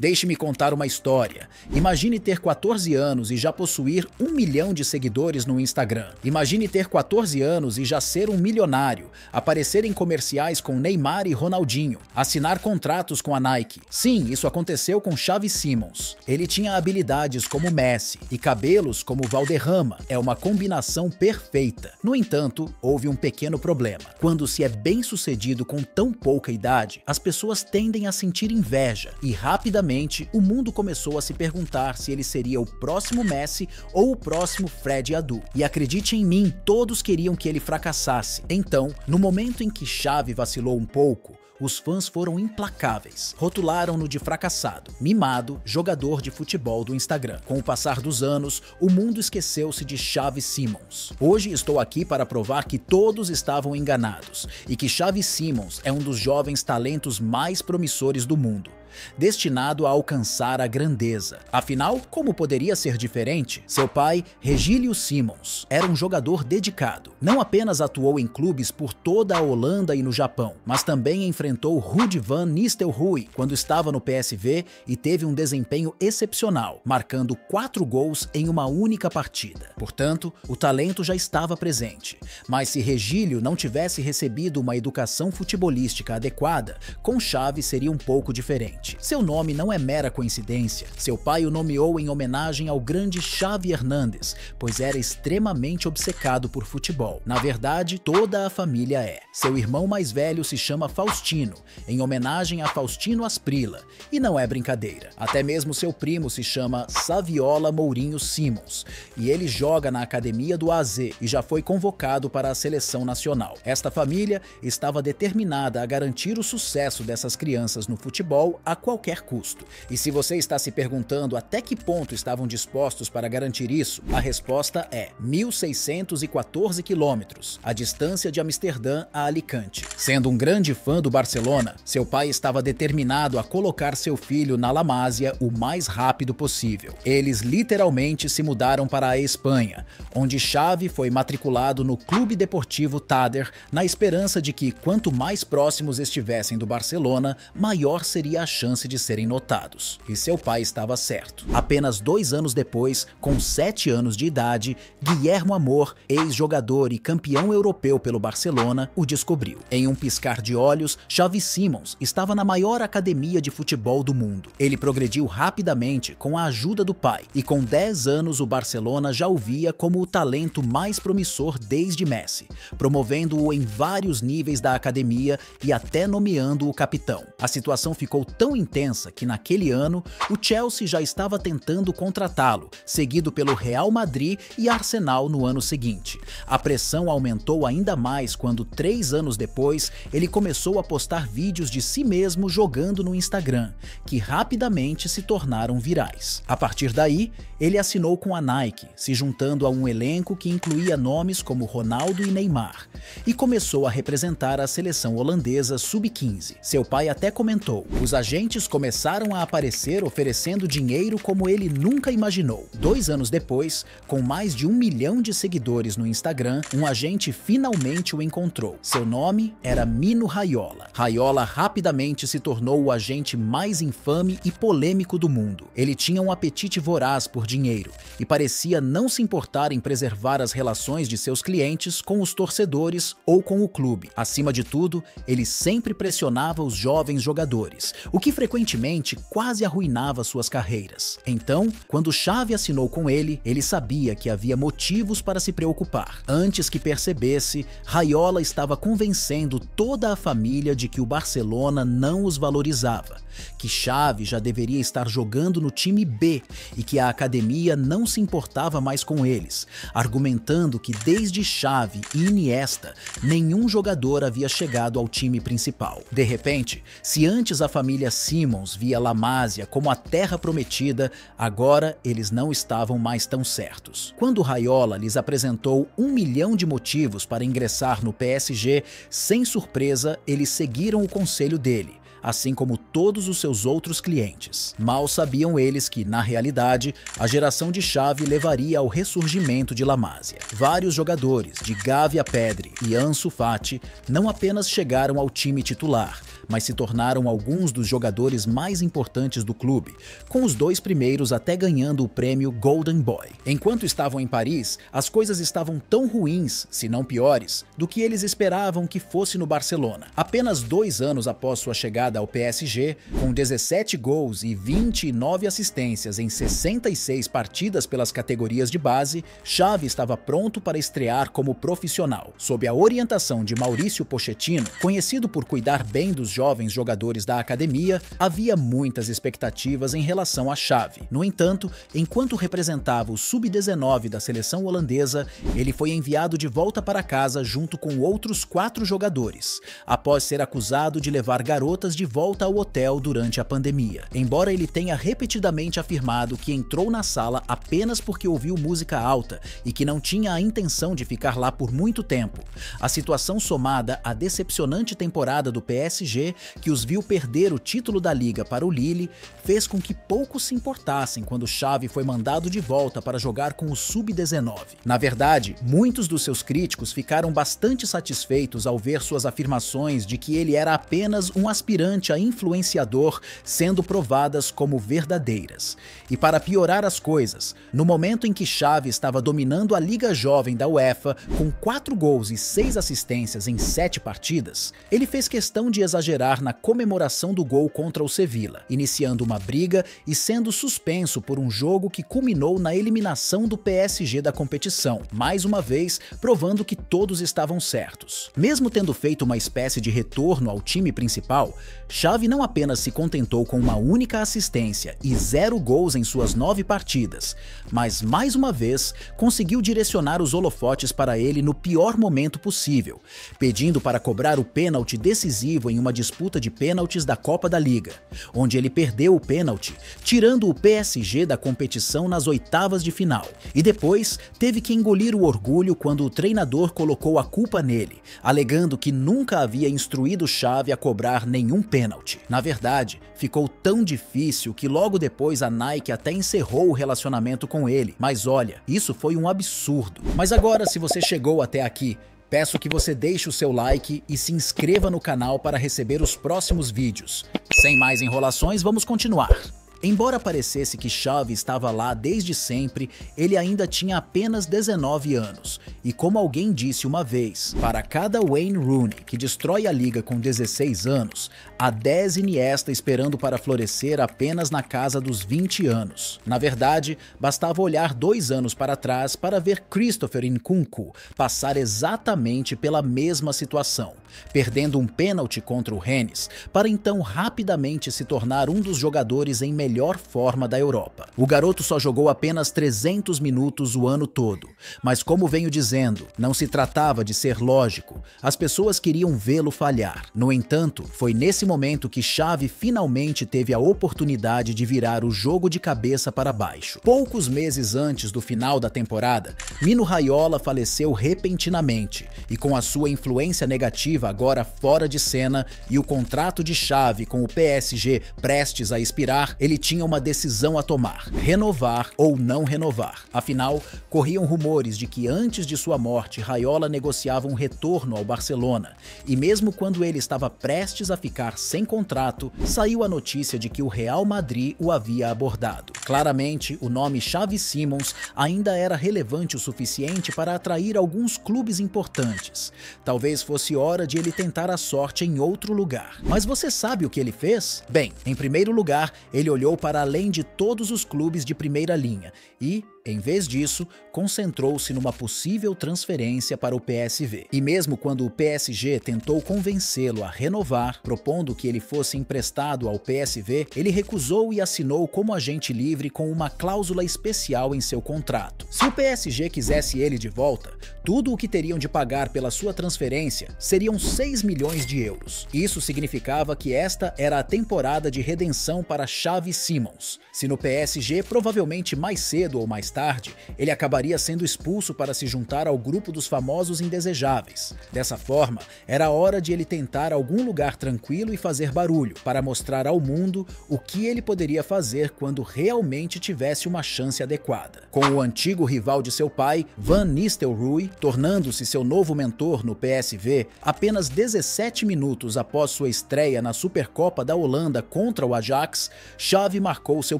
Deixe-me contar uma história. Imagine ter 14 anos e já possuir 1 milhão de seguidores no Instagram. Imagine ter 14 anos e já ser um milionário, aparecer em comerciais com Neymar e Ronaldinho, assinar contratos com a Nike. Sim, isso aconteceu com Xavi Simons. Ele tinha habilidades como Messi e cabelos como Valderrama. É uma combinação perfeita. No entanto, houve um pequeno problema. Quando se é bem-sucedido com tão pouca idade, as pessoas tendem a sentir inveja e rapidamente o mundo começou a se perguntar se ele seria o próximo Messi ou o próximo Fred Adu. E acredite em mim, todos queriam que ele fracassasse. Então, no momento em que Xavi vacilou um pouco, os fãs foram implacáveis. Rotularam-no de fracassado, mimado, jogador de futebol do Instagram. Com o passar dos anos, o mundo esqueceu-se de Xavi Simons. Hoje estou aqui para provar que todos estavam enganados e que Xavi Simons é um dos jovens talentos mais promissores do mundo, destinado a alcançar a grandeza. Afinal, como poderia ser diferente? Seu pai, Regílio Simons, era um jogador dedicado. Não apenas atuou em clubes por toda a Holanda e no Japão, mas também enfrentou Ruud van Nistelrooy quando estava no PSV e teve um desempenho excepcional, marcando 4 gols em uma única partida. Portanto, o talento já estava presente. Mas se Regílio não tivesse recebido uma educação futebolística adequada, com Xavi seria um pouco diferente. Seu nome não é mera coincidência. Seu pai o nomeou em homenagem ao grande Xavi Hernández, pois era extremamente obcecado por futebol. Na verdade, toda a família é. Seu irmão mais velho se chama Faustino, em homenagem a Faustino Asprilla, e não é brincadeira. Até mesmo seu primo se chama Saviola Mourinho Simons, e ele joga na academia do AZ e já foi convocado para a seleção nacional. Esta família estava determinada a garantir o sucesso dessas crianças no futebol a qualquer custo. E se você está se perguntando até que ponto estavam dispostos para garantir isso, a resposta é 1.614 quilômetros, a distância de Amsterdã a Alicante. Sendo um grande fã do Barcelona, seu pai estava determinado a colocar seu filho na La Masia o mais rápido possível. Eles literalmente se mudaram para a Espanha, onde Xavi foi matriculado no Clube Deportivo Tàder, na esperança de que, quanto mais próximos estivessem do Barcelona, maior seria a chance de serem notados. E seu pai estava certo. Apenas 2 anos depois, com 7 anos de idade, Guillermo Amor, ex-jogador e campeão europeu pelo Barcelona, o descobriu. Em um piscar de olhos, Xavi Simons estava na maior academia de futebol do mundo. Ele progrediu rapidamente com a ajuda do pai, e com 10 anos o Barcelona já o via como o talento mais promissor desde Messi, promovendo-o em vários níveis da academia e até nomeando o capitão. A situação ficou tão intensa que naquele ano o Chelsea já estava tentando contratá-lo, seguido pelo Real Madrid e Arsenal no ano seguinte. A pressão aumentou ainda mais quando 3 anos depois ele começou a postar vídeos de si mesmo jogando no Instagram, que rapidamente se tornaram virais. A partir daí, ele assinou com a Nike, se juntando a um elenco que incluía nomes como Ronaldo e Neymar, e começou a representar a seleção holandesa sub-15. Seu pai até comentou: os agentes começaram a aparecer oferecendo dinheiro como ele nunca imaginou. 2 anos depois, com mais de 1 milhão de seguidores no Instagram, um agente finalmente o encontrou. Seu nome era Mino Raiola. Raiola rapidamente se tornou o agente mais infame e polêmico do mundo. Ele tinha um apetite voraz por dinheiro e parecia não se importar em preservar as relações de seus clientes com os torcedores ou com o clube. Acima de tudo, ele sempre pressionava os jovens jogadores, o que frequentemente quase arruinava suas carreiras. Então, quando Xavi assinou com ele, ele sabia que havia motivos para se preocupar. Antes que percebesse, Raiola estava convencendo toda a família de que o Barcelona não os valorizava, que Xavi já deveria estar jogando no time B e que a academia não se importava mais com eles, argumentando que desde Xavi e Iniesta, nenhum jogador havia chegado ao time principal. De repente, se antes a família Simons via La Masia como a terra prometida, agora eles não estavam mais tão certos. Quando Raiola lhes apresentou 1 milhão de motivos para ingressar no PSG, sem surpresa, eles seguiram o conselho dele, assim como todos os seus outros clientes. Mal sabiam eles que, na realidade, a geração de Xavi levaria ao ressurgimento de La Masia. Vários jogadores, de Gavia Pedri e Ansu Fati, não apenas chegaram ao time titular, mas se tornaram alguns dos jogadores mais importantes do clube, com os 2 primeiros até ganhando o prêmio Golden Boy. Enquanto estavam em Paris, as coisas estavam tão ruins, se não piores, do que eles esperavam que fosse no Barcelona. Apenas 2 anos após sua chegada ao PSG, com 17 gols e 29 assistências em 66 partidas pelas categorias de base, Xavi estava pronto para estrear como profissional. Sob a orientação de Mauricio Pochettino, conhecido por cuidar bem dos jovens jogadores da academia, havia muitas expectativas em relação a Xavi. No entanto, enquanto representava o sub-19 da seleção holandesa, ele foi enviado de volta para casa junto com outros 4 jogadores, após ser acusado de levar garotas de volta ao hotel durante a pandemia. Embora ele tenha repetidamente afirmado que entrou na sala apenas porque ouviu música alta e que não tinha a intenção de ficar lá por muito tempo, a situação somada à decepcionante temporada do PSG, que os viu perder o título da Liga para o Lille, fez com que poucos se importassem quando Xavi foi mandado de volta para jogar com o sub-19. Na verdade, muitos dos seus críticos ficaram bastante satisfeitos ao ver suas afirmações de que ele era apenas um aspirante a influenciador sendo provadas como verdadeiras. E para piorar as coisas, no momento em que Xavi estava dominando a Liga Jovem da UEFA com 4 gols e 6 assistências em 7 partidas, ele fez questão de exagerar na comemoração do gol contra o Sevilla, iniciando uma briga e sendo suspenso por um jogo que culminou na eliminação do PSG da competição, mais uma vez provando que todos estavam certos. Mesmo tendo feito uma espécie de retorno ao time principal, Xavi não apenas se contentou com uma única assistência e 0 gols em suas 9 partidas, mas mais uma vez conseguiu direcionar os holofotes para ele no pior momento possível, pedindo para cobrar o pênalti decisivo em uma disputa de pênaltis da Copa da Liga, onde ele perdeu o pênalti, tirando o PSG da competição nas oitavas de final, e depois teve que engolir o orgulho quando o treinador colocou a culpa nele, alegando que nunca havia instruído Xavi a cobrar nenhum pênalti. Na verdade, ficou tão difícil que logo depois a Nike até encerrou o relacionamento com ele, mas olha, isso foi um absurdo. Mas agora, se você chegou até aqui, peço que você deixe o seu like e se inscreva no canal para receber os próximos vídeos. Sem mais enrolações, vamos continuar. Embora parecesse que Xavi estava lá desde sempre, ele ainda tinha apenas 19 anos. E como alguém disse uma vez, para cada Wayne Rooney que destrói a liga com 16 anos, há 10 Iniesta esperando para florescer apenas na casa dos 20 anos. Na verdade, bastava olhar 2 anos para trás para ver Christopher Nkunku passar exatamente pela mesma situação, perdendo um pênalti contra o Rennes, para então rapidamente se tornar um dos jogadores em melhor forma da Europa. O garoto só jogou apenas 300 minutos o ano todo, mas como venho dizendo, não se tratava de ser lógico, as pessoas queriam vê-lo falhar. No entanto, foi nesse momento que Xavi finalmente teve a oportunidade de virar o jogo de cabeça para baixo. Poucos meses antes do final da temporada, Mino Raiola faleceu repentinamente, e com a sua influência negativa agora fora de cena e o contrato de Xavi com o PSG prestes a expirar, ele tinha uma decisão a tomar: renovar ou não renovar. Afinal, corriam rumores de que antes de sua morte, Raiola negociava um retorno ao Barcelona, e mesmo quando ele estava prestes a ficar sem contrato, saiu a notícia de que o Real Madrid o havia abordado. Claramente, o nome Xavi Simons ainda era relevante o suficiente para atrair alguns clubes importantes. Talvez fosse hora de ele tentar a sorte em outro lugar. Mas você sabe o que ele fez? Bem, em primeiro lugar, ele olhou para além de todos os clubes de primeira linha e, em vez disso, concentrou-se numa possível transferência para o PSV. E mesmo quando o PSG tentou convencê-lo a renovar, propondo que ele fosse emprestado ao PSV, ele recusou e assinou como agente livre livre com uma cláusula especial em seu contrato. Se o PSG quisesse ele de volta, tudo o que teriam de pagar pela sua transferência seriam 6 milhões de euros. Isso significava que esta era a temporada de redenção para Xavi Simons. Se no PSG, provavelmente mais cedo ou mais tarde, ele acabaria sendo expulso para se juntar ao grupo dos famosos indesejáveis. Dessa forma, era hora de ele tentar algum lugar tranquilo e fazer barulho, para mostrar ao mundo o que ele poderia fazer quando realmente tivesse uma chance adequada. Com o antigo rival de seu pai, Van Nistelrooy, tornando-se seu novo mentor no PSV, apenas 17 minutos após sua estreia na Supercopa da Holanda contra o Ajax, Xavi marcou seu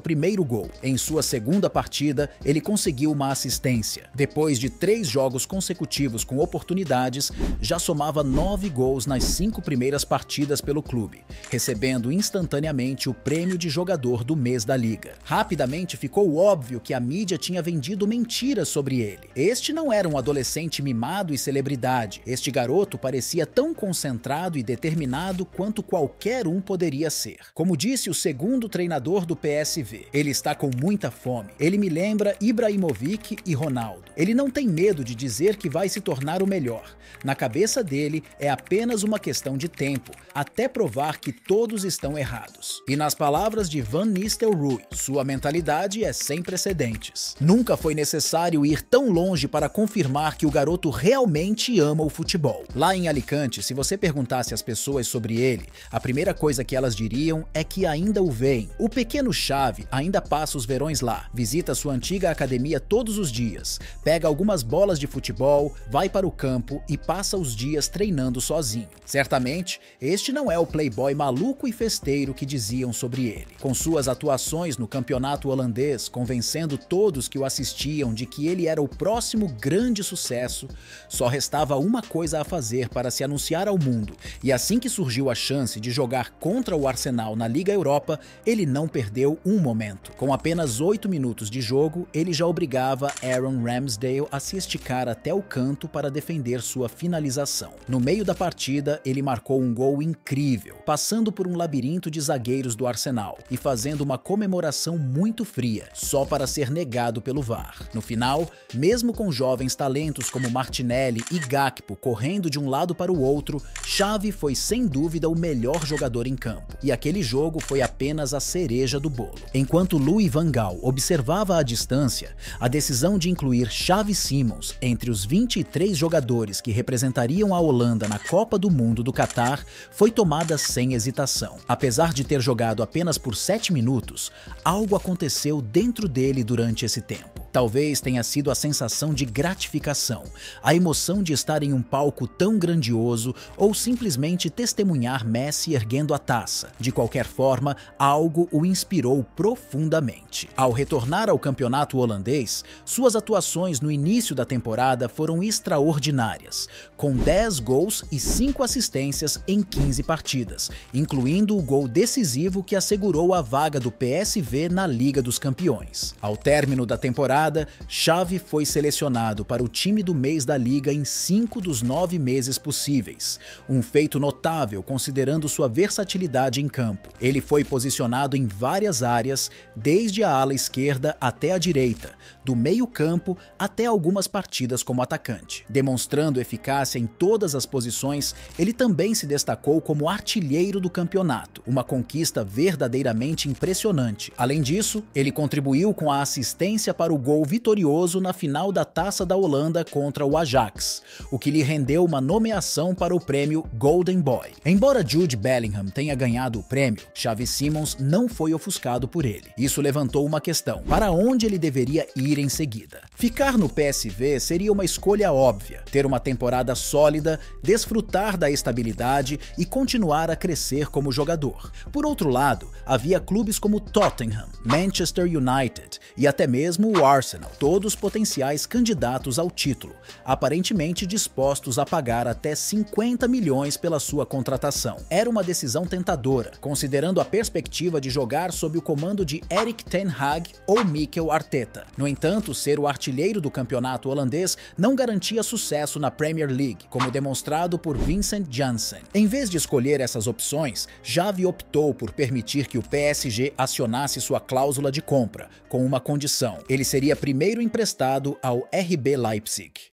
primeiro gol. Em sua segunda partida, ele conseguiu uma assistência. Depois de 3 jogos consecutivos com oportunidades, já somava 9 gols nas 5 primeiras partidas pelo clube, recebendo instantaneamente o prêmio de jogador do mês da liga. Rapidamente ficou óbvio que a mídia tinha vendido mentiras sobre ele. Este não era um adolescente mimado e celebridade. Este garoto parecia tão concentrado e determinado quanto qualquer um poderia ser. Como disse o segundo treinador do PSV, ele está com muita fome. Ele me lembra Ibrahimovic e Ronaldo. Ele não tem medo de dizer que vai se tornar o melhor. Na cabeça dele é apenas uma questão de tempo, até provar que todos estão errados. E nas palavras de Van Nistelrooy, sua mentalidade é sem precedentes. Nunca foi necessário ir tão longe para confirmar que o garoto realmente ama o futebol. Lá em Alicante, se você perguntasse às pessoas sobre ele, a primeira coisa que elas diriam é que ainda o veem. O pequeno Xavi ainda passa os verões lá, visita sua antiga academia todos os dias, pega algumas bolas de futebol, vai para o campo e passa os dias treinando sozinho. Certamente, este não é o playboy maluco e festeiro que diziam sobre ele. Com suas atuações no campeonato holandês, convencendo todos que o assistiam de que ele era o próximo grande sucesso, só restava uma coisa a fazer para se anunciar ao mundo, e assim que surgiu a chance de jogar contra o Arsenal na Liga Europa, ele não perdeu um momento. Com apenas 8 minutos de jogo, ele já obrigava Aaron Ramsdale a se esticar até o canto para defender sua finalização. No meio da partida, ele marcou um gol incrível, passando por um labirinto de zagueiros do Arsenal e fazendo uma comemoração muito fria, só para ser negado pelo VAR. No final, mesmo com jovens talentos como Martinelli e Gakpo correndo de um lado para o outro, Xavi foi sem dúvida o melhor jogador em campo, e aquele jogo foi apenas a cereja do bolo. Enquanto Louis van Gaal observava à distância, a decisão de incluir Xavi Simons entre os 23 jogadores que representariam a Holanda na Copa do Mundo do Catar foi tomada sem hesitação. Apesar de ter jogado apenas por 7 minutos, algo aconteceu dentro dele durante esse tempo. Talvez tenha sido a sensação de gratificação, a emoção de estar em um palco tão grandioso ou simplesmente testemunhar Messi erguendo a taça. De qualquer forma, algo o inspirou profundamente. Ao retornar ao campeonato holandês, suas atuações no início da temporada foram extraordinárias, com 10 gols e 5 assistências em 15 partidas, incluindo o gol decisivo que assegurou a vaga do PSV na Liga dos Campeões. Ao término da temporada, Xavi foi selecionado para o time do mês da Liga em 5 dos 9 meses possíveis, um feito notável considerando sua versatilidade em campo. Ele foi posicionado em várias áreas, desde a ala esquerda até a direita, do meio-campo até algumas partidas como atacante. Demonstrando eficácia em todas as posições, ele também se destacou como artilheiro do campeonato, uma conquista verdadeiramente impressionante. Além disso, ele contribuiu com a assistência para o gol vitorioso na final da Taça da Holanda contra o Ajax, o que lhe rendeu uma nomeação para o prêmio Golden Boy. Embora Jude Bellingham tenha ganhado o prêmio, Xavi Simons não foi ofuscado por ele. Isso levantou uma questão: para onde ele deveria ir em seguida? Ficar no PSV seria uma escolha óbvia, ter uma temporada sólida, desfrutar da estabilidade e continuar a crescer como jogador. Por outro lado, havia clubes como Tottenham, Manchester United e até mesmo o Arsenal Arsenal, todos potenciais candidatos ao título, aparentemente dispostos a pagar até 50 milhões pela sua contratação. Era uma decisão tentadora, considerando a perspectiva de jogar sob o comando de Erik ten Hag ou Mikel Arteta. No entanto, ser o artilheiro do campeonato holandês não garantia sucesso na Premier League, como demonstrado por Vincent Janssen. Em vez de escolher essas opções, Xavi optou por permitir que o PSG acionasse sua cláusula de compra, com uma condição: ele seria primeiro emprestado ao RB Leipzig.